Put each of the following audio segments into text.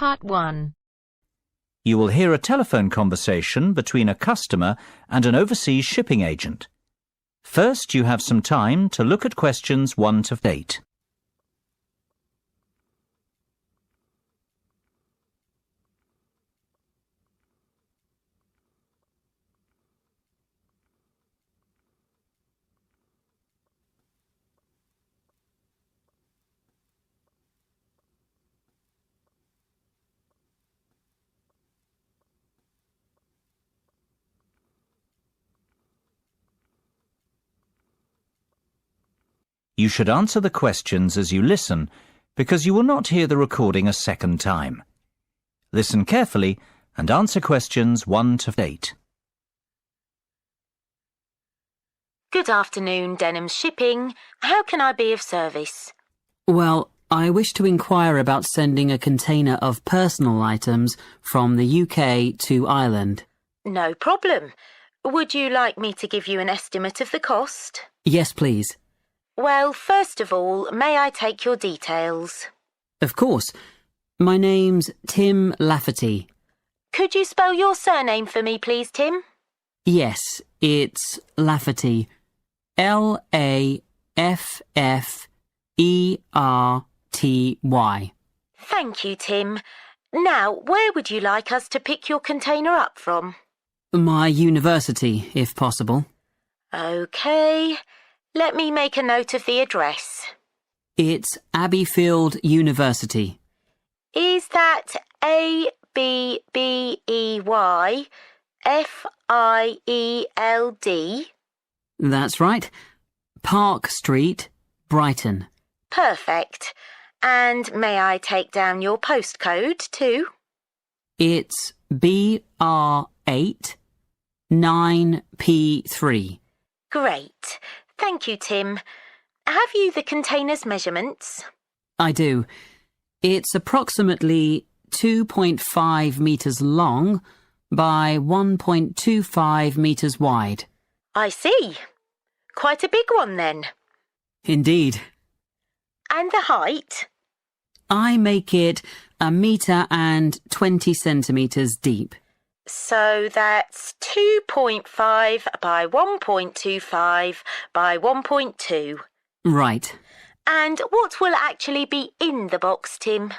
Part 1. You will hear a telephone conversation between a customer and an overseas shipping agent. First, you have some time to look at questions 1 to 8. You should answer the questions as you listen, because you will not hear the recording a second time. Listen carefully and answer questions 1 to 8. Good afternoon, Denham's Shipping. How can I be of service? Well, I wish to inquire about sending a container of personal items from the UK to Ireland. No problem. Would you like me to give you an estimate of the cost? Yes, please. Well, first of all, may I take your details? Of course. My name's Tim Lafferty. Could you spell your surname for me, please, Tim? Yes, it's Lafferty. Lafferty. Thank you, Tim. Now, where would you like us to pick your container up from? My university, if possible. OK. Let me make a note of the address. It's Abbeyfield University. Is that Abbeyfield? That's right. Park Street, Brighton. Perfect. And may I take down your postcode too? It's BR8 9P3. Great. Thank you, Tim. Have you the container's measurements? I do. It's approximately 2.5 metres long by 1.25 metres wide. I see. Quite a big one then. Indeed. And the height? I make it 1.20 metres deep. So that's 2.5 by 1.25 by 1.2. Right. And what will actually be in the box, Tim?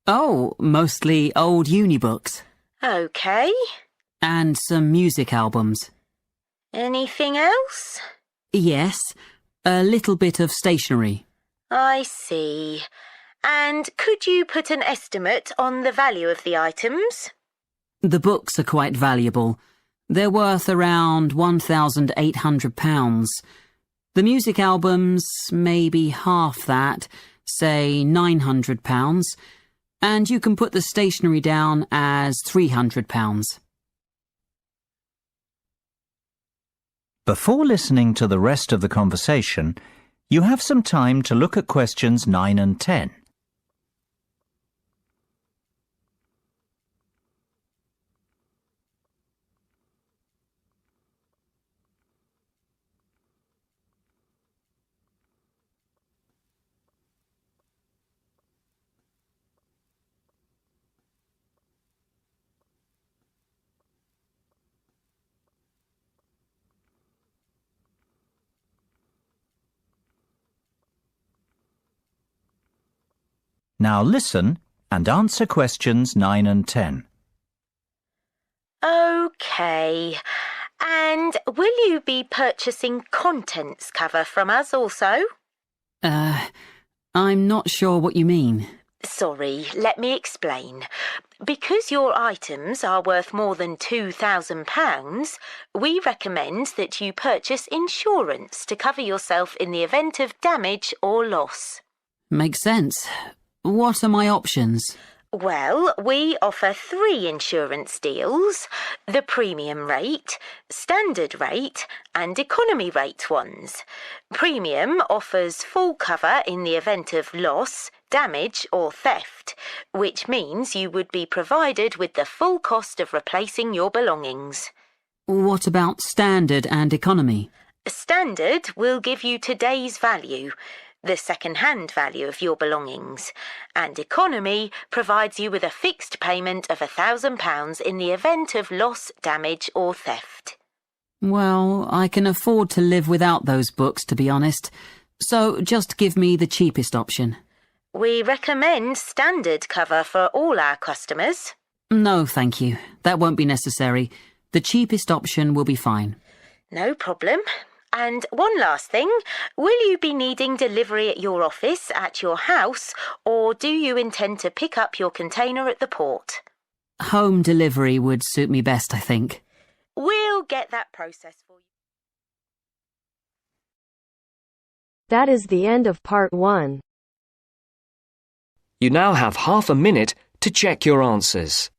Oh, mostly old uni books. OK. And some music albums. Anything else? Yes, a little bit of stationery. I see. And could you put an estimate on the value of the items? The books are quite valuable. They're worth around £1,800. The music albums, maybe half that, say £900. And you can put the stationery down as £300. Before listening to the rest of the conversation, you have some time to look at questions 9 and 10. Now listen and answer questions 9 and 10. OK. And will you be purchasing contents cover from us also? I'm not sure what you mean. Sorry, let me explain. Because your items are worth more than £2,000, we recommend that you purchase insurance to cover yourself in the event of damage or loss. Makes sense. What are my options? Well, we offer 3 insurance deals: the premium rate, standard rate and economy rate ones. Premium offers full cover in the event of loss, damage or theft, which means you would be provided with the full cost of replacing your belongings. What about standard and economy? Standard will give you today's value. the second-hand value of your belongings, and economy provides you with a fixed payment of £1,000 in the event of loss, damage or theft. Well, I can afford to live without those books, to be honest, so just give me the cheapest option. We recommend standard cover for all our customers. No, thank you. That won't be necessary. The cheapest option will be fine. No problem. And one last thing, will you be needing delivery at your office, at your house, or do you intend to pick up your container at the port? Home delivery would suit me best, I think. We'll get that process for you. That is the end of part 1. You now have half a minute to check your answers.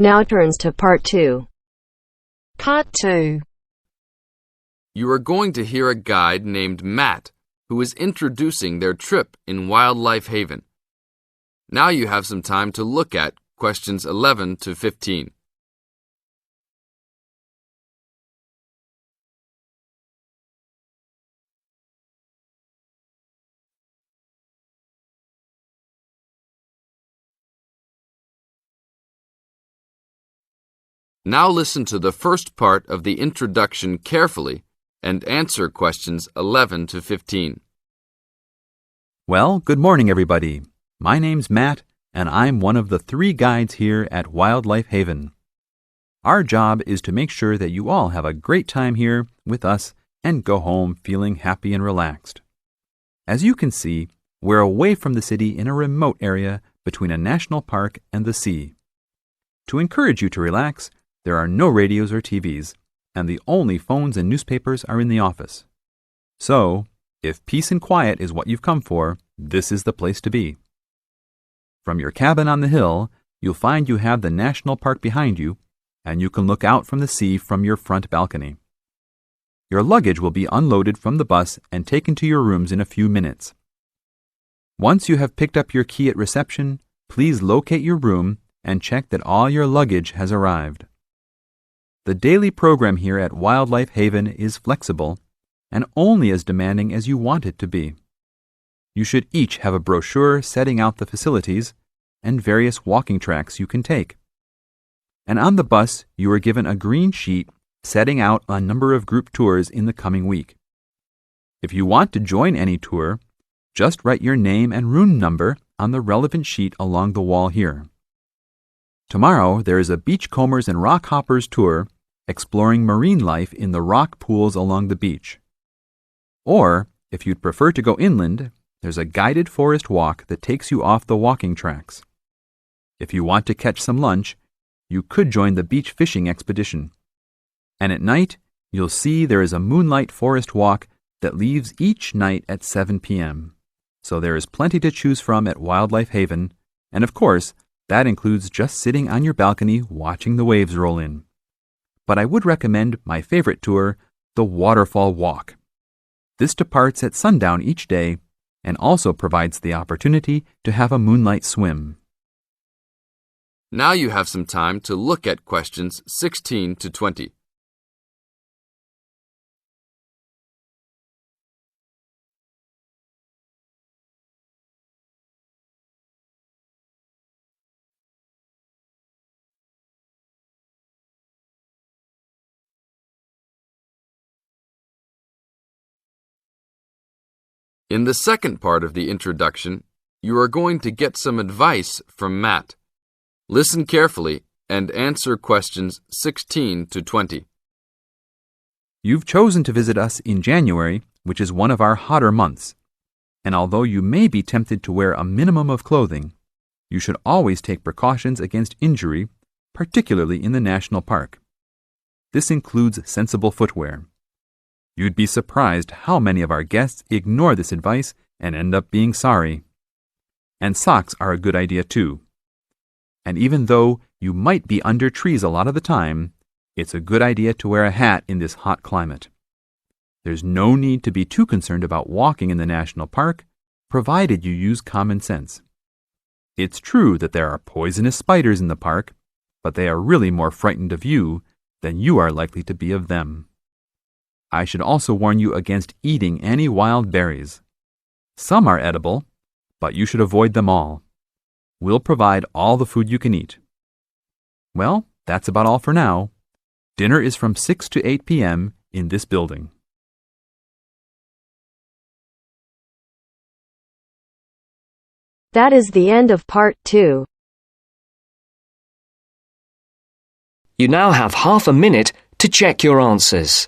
Now turns to part 2. Part 2. You are going to hear a guide named Matt who is introducing their trip in Wildlife Haven. Now you have some time to look at questions 11 to 15. Now listen to the first part of the introduction carefully and answer questions 11 to 15. Well, good morning, everybody. My name's Matt, and I'm one of the 3 guides here at Wildlife Haven. Our job is to make sure that you all have a great time here with us and go home feeling happy and relaxed. As you can see, we're away from the city in a remote area between a national park and the sea. To encourage you to relax, there are no radios or TVs, and the only phones and newspapers are in the office. So, if peace and quiet is what you've come for, this is the place to be. From your cabin on the hill, you'll find you have the national park behind you, and you can look out from the sea from your front balcony. Your luggage will be unloaded from the bus and taken to your rooms in a few minutes. Once you have picked up your key at reception, please locate your room and check that all your luggage has arrived. The daily program here at Wildlife Haven is flexible and only as demanding as you want it to be. You should each have a brochure setting out the facilities and various walking tracks you can take. And on the bus, you are given a green sheet setting out a number of group tours in the coming week. If you want to join any tour, just write your name and room number on the relevant sheet along the wall here. Tomorrow, there is a Beachcombers and Rock Hoppers tour exploring marine life in the rock pools along the beach. Or, if you'd prefer to go inland, there's a guided forest walk that takes you off the walking tracks. If you want to catch some lunch, you could join the beach fishing expedition. And at night, you'll see there is a moonlight forest walk that leaves each night at 7 p.m. So there is plenty to choose from at Wildlife Haven, and of course, that includes just sitting on your balcony watching the waves roll in. But I would recommend my favorite tour, the Waterfall Walk. This departs at sundown each day and also provides the opportunity to have a moonlight swim. Now you have some time to look at questions 16 to 20. In the second part of the introduction, you are going to get some advice from Matt. Listen carefully and answer questions 16 to 20. You've chosen to visit us in January, which is one of our hotter months. And although you may be tempted to wear a minimum of clothing, you should always take precautions against injury, particularly in the national park. This includes sensible footwear. You'd be surprised how many of our guests ignore this advice and end up being sorry. And socks are a good idea too. And even though you might be under trees a lot of the time, it's a good idea to wear a hat in this hot climate. There's no need to be too concerned about walking in the national park, provided you use common sense. It's true that there are poisonous spiders in the park, but they are really more frightened of you than you are likely to be of them. I should also warn you against eating any wild berries. Some are edible, but you should avoid them all. We'll provide all the food you can eat. Well, that's about all for now. Dinner is from 6 to 8 p.m. in this building. That is the end of part 2. You now have half a minute to check your answers.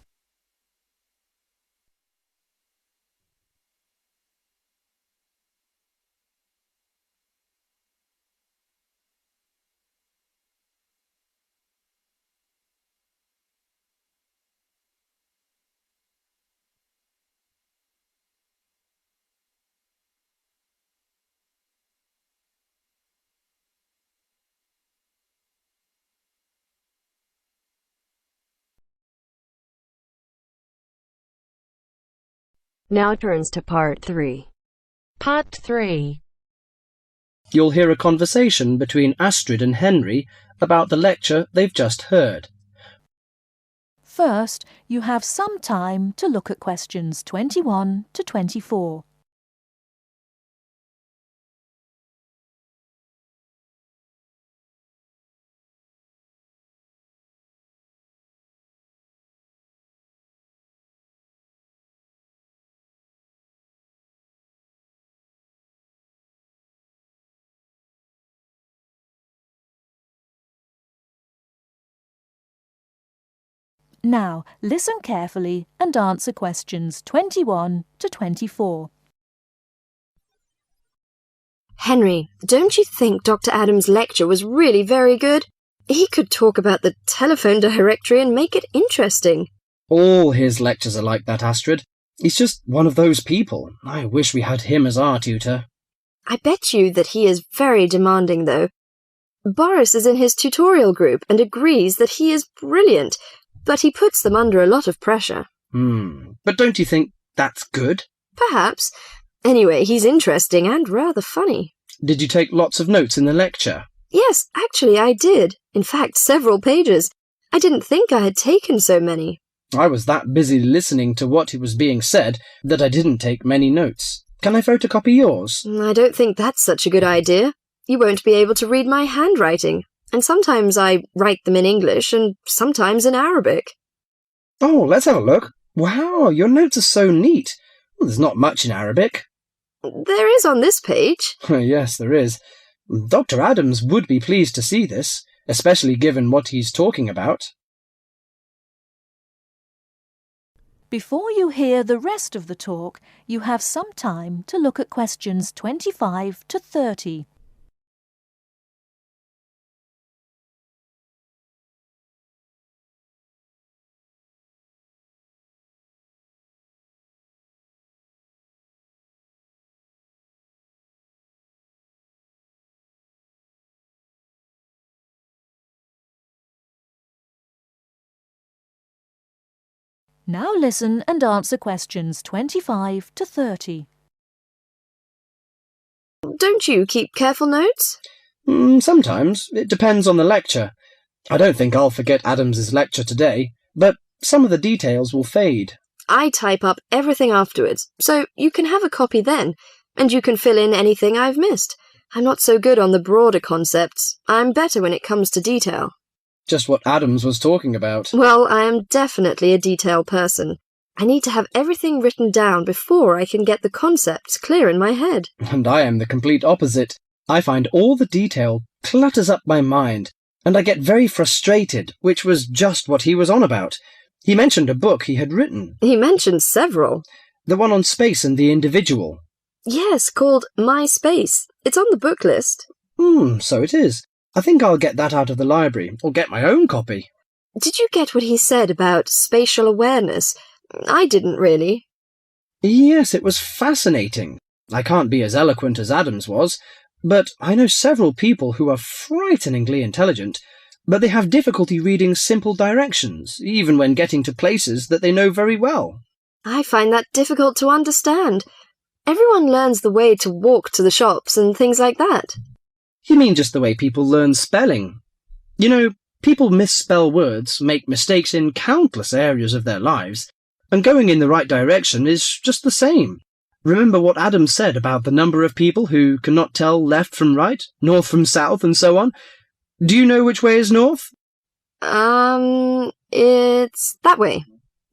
Now turns to part 3. Part 3. You'll hear a conversation between Astrid and Henry about the lecture they've just heard. First, you have some time to look at questions 21 to 24. Now, listen carefully and answer questions 21 to 24. Henry, don't you think Dr. Adams' lecture was really very good? He could talk about the telephone directory and make it interesting. All his lectures are like that, Astrid. He's just one of those people. I wish we had him as our tutor. I bet you that he is very demanding, though. Boris is in his tutorial group and agrees that he is brilliant, but he puts them under a lot of pressure. But don't you think that's good? Perhaps. Anyway, he's interesting and rather funny. Did you take lots of notes in the lecture? Yes, actually I did. In fact, several pages. I didn't think I had taken so many. I was that busy listening to what was being said that I didn't take many notes. Can I photocopy yours? I don't think that's such a good idea. You won't be able to read my handwriting. And sometimes I write them in English and sometimes in Arabic. Oh, let's have a look. Wow, your notes are so neat. Well, there's not much in Arabic. There is on this page. Yes, there is. Dr. Adams would be pleased to see this, especially given what he's talking about. Before you hear the rest of the talk, you have some time to look at questions 25 to 30. Now listen and answer questions 25 to 30. Don't you keep careful notes? Sometimes. It depends on the lecture. I don't think I'll forget Adams's lecture today, but some of the details will fade. I type up everything afterwards, so you can have a copy then, and you can fill in anything I've missed. I'm not so good on the broader concepts. I'm better when it comes to detail. Just what Adams was talking about. Well, I am definitely a detail person. I need to have everything written down before I can get the concepts clear in my head. And I am the complete opposite. I find all the detail clutters up my mind, and I get very frustrated, which was just what he was on about. He mentioned a book he had written. He mentioned several. The one on space and the individual. Yes, called My Space. It's on the book list. So it is. I think I'll get that out of the library, or get my own copy. Did you get what he said about spatial awareness? I didn't really. Yes, it was fascinating. I can't be as eloquent as Adams was, but I know several people who are frighteningly intelligent, but they have difficulty reading simple directions, even when getting to places that they know very well. I find that difficult to understand. Everyone learns the way to walk to the shops and things like that. You mean just the way people learn spelling? You know, people misspell words, make mistakes in countless areas of their lives, and going in the right direction is just the same. Remember what Adam said about the number of people who cannot tell left from right, north from south, and so on? Do you know which way is north? It's that way.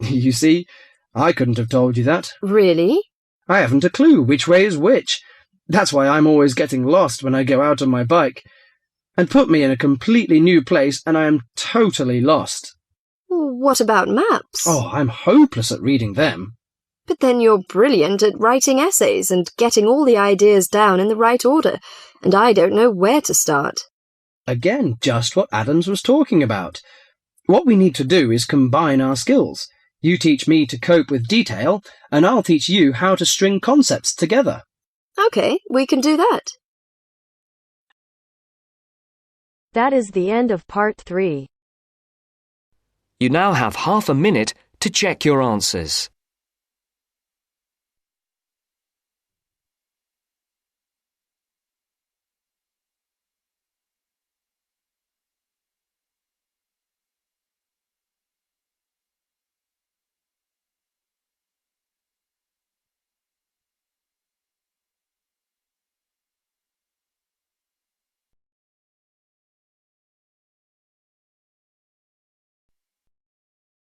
You see, I couldn't have told you that. Really? I haven't a clue which way is which. That's why I'm always getting lost when I go out on my bike. And put me in a completely new place and I am totally lost. What about maps? Oh, I'm hopeless at reading them. But then you're brilliant at writing essays and getting all the ideas down in the right order, and I don't know where to start. Again, just what Adams was talking about. What we need to do is combine our skills. You teach me to cope with detail, and I'll teach you how to string concepts together. Okay, we can do that. That is the end of part 3. You now have half a minute to check your answers.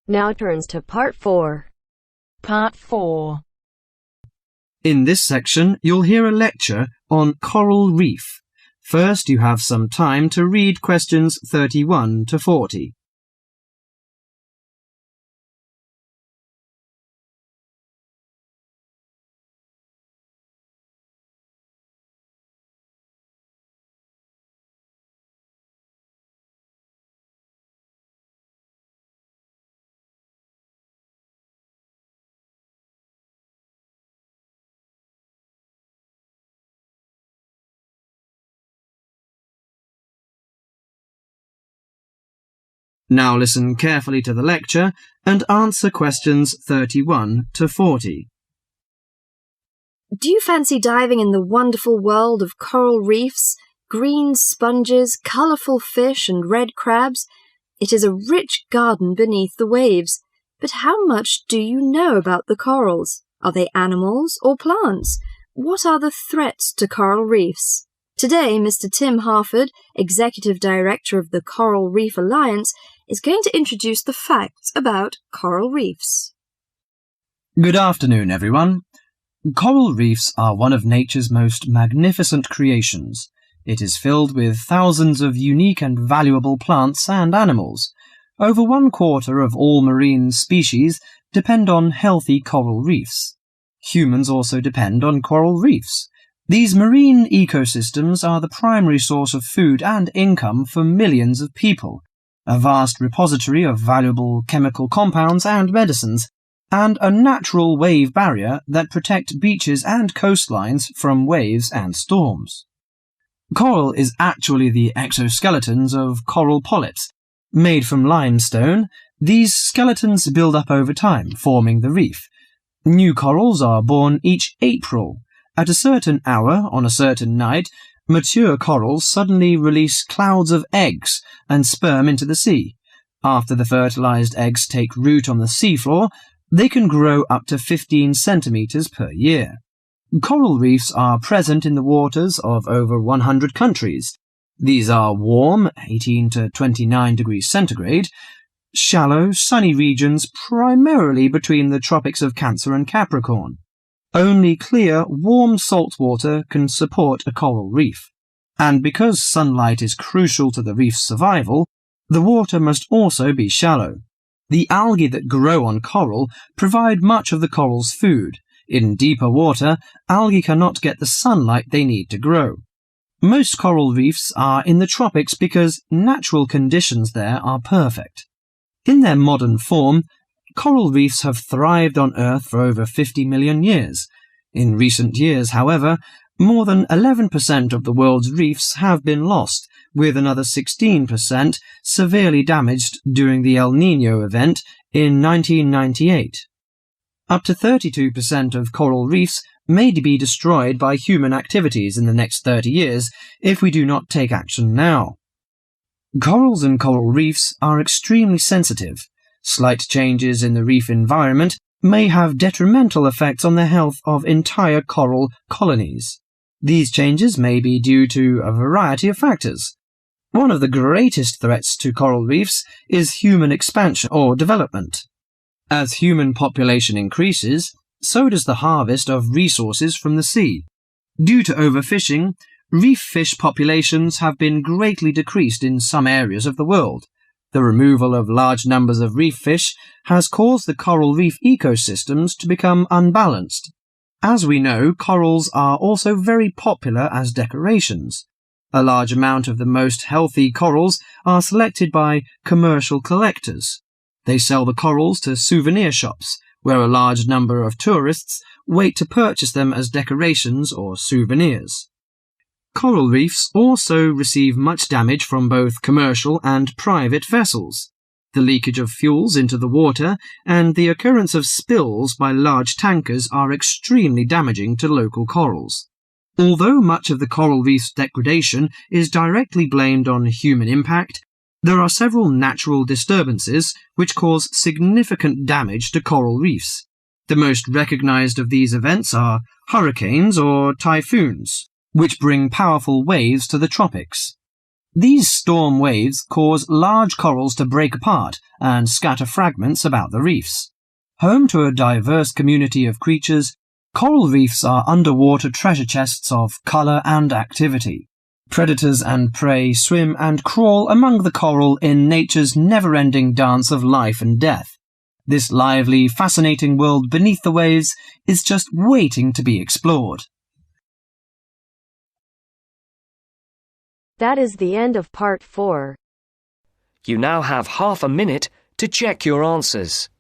Now turns to part 4. Part 4. In this section, you'll hear a lecture on coral reef. First, you have some time to read questions 31 to 40. Now listen carefully to the lecture and answer questions 31 to 40. Do you fancy diving in the wonderful world of coral reefs, green sponges, colourful fish and red crabs? It is a rich garden beneath the waves. But how much do you know about the corals? Are they animals or plants? What are the threats to coral reefs? Today, Mr. Tim Harford, Executive Director of the Coral Reef Alliance, is going to introduce the facts about coral reefs. Good afternoon, everyone. Coral reefs are one of nature's most magnificent creations. It is filled with thousands of unique and valuable plants and animals. Over 1/4 of all marine species depend on healthy coral reefs. Humans also depend on coral reefs. These marine ecosystems are the primary source of food and income for millions of people, a vast repository of valuable chemical compounds and medicines, and a natural wave barrier that protect beaches and coastlines from waves and storms. Coral is actually the exoskeletons of coral polyps. Made from limestone, these skeletons build up over time, forming the reef. New corals are born each April. At a certain hour, on a certain night, mature corals suddenly release clouds of eggs and sperm into the sea. After the fertilized eggs take root on the seafloor, they can grow up to 15 centimeters per year. Coral reefs are present in the waters of over 100 countries. These are warm, 18 to 29 degrees centigrade, shallow, sunny regions primarily between the tropics of Cancer and Capricorn. Only clear, warm salt water can support a coral reef. And because sunlight is crucial to the reef's survival, the water must also be shallow. The algae that grow on coral provide much of the coral's food. In deeper water, algae cannot get the sunlight they need to grow. Most coral reefs are in the tropics because natural conditions there are perfect. In their modern form, coral reefs have thrived on Earth for over 50 million years. In recent years, however, more than 11% of the world's reefs have been lost, with another 16% severely damaged during the El Niño event in 1998. Up to 32% of coral reefs may be destroyed by human activities in the next 30 years if we do not take action now. Corals and coral reefs are extremely sensitive. Slight changes in the reef environment may have detrimental effects on the health of entire coral colonies. These changes may be due to a variety of factors. One of the greatest threats to coral reefs is human expansion or development. As human population increases, so does the harvest of resources from the sea. Due to overfishing, reef fish populations have been greatly decreased in some areas of the world. The removal of large numbers of reef fish has caused the coral reef ecosystems to become unbalanced. As we know, corals are also very popular as decorations. A large amount of the most healthy corals are selected by commercial collectors. They sell the corals to souvenir shops, where a large number of tourists wait to purchase them as decorations or souvenirs. Coral reefs also receive much damage from both commercial and private vessels. The leakage of fuels into the water and the occurrence of spills by large tankers are extremely damaging to local corals. Although much of the coral reef's degradation is directly blamed on human impact, there are several natural disturbances which cause significant damage to coral reefs. The most recognized of these events are hurricanes or typhoons, which bring powerful waves to the tropics. These storm waves cause large corals to break apart and scatter fragments about the reefs. Home to a diverse community of creatures, coral reefs are underwater treasure chests of color and activity. Predators and prey swim and crawl among the coral in nature's never-ending dance of life and death. This lively, fascinating world beneath the waves is just waiting to be explored. That is the end of part 4. You now have half a minute to check your answers.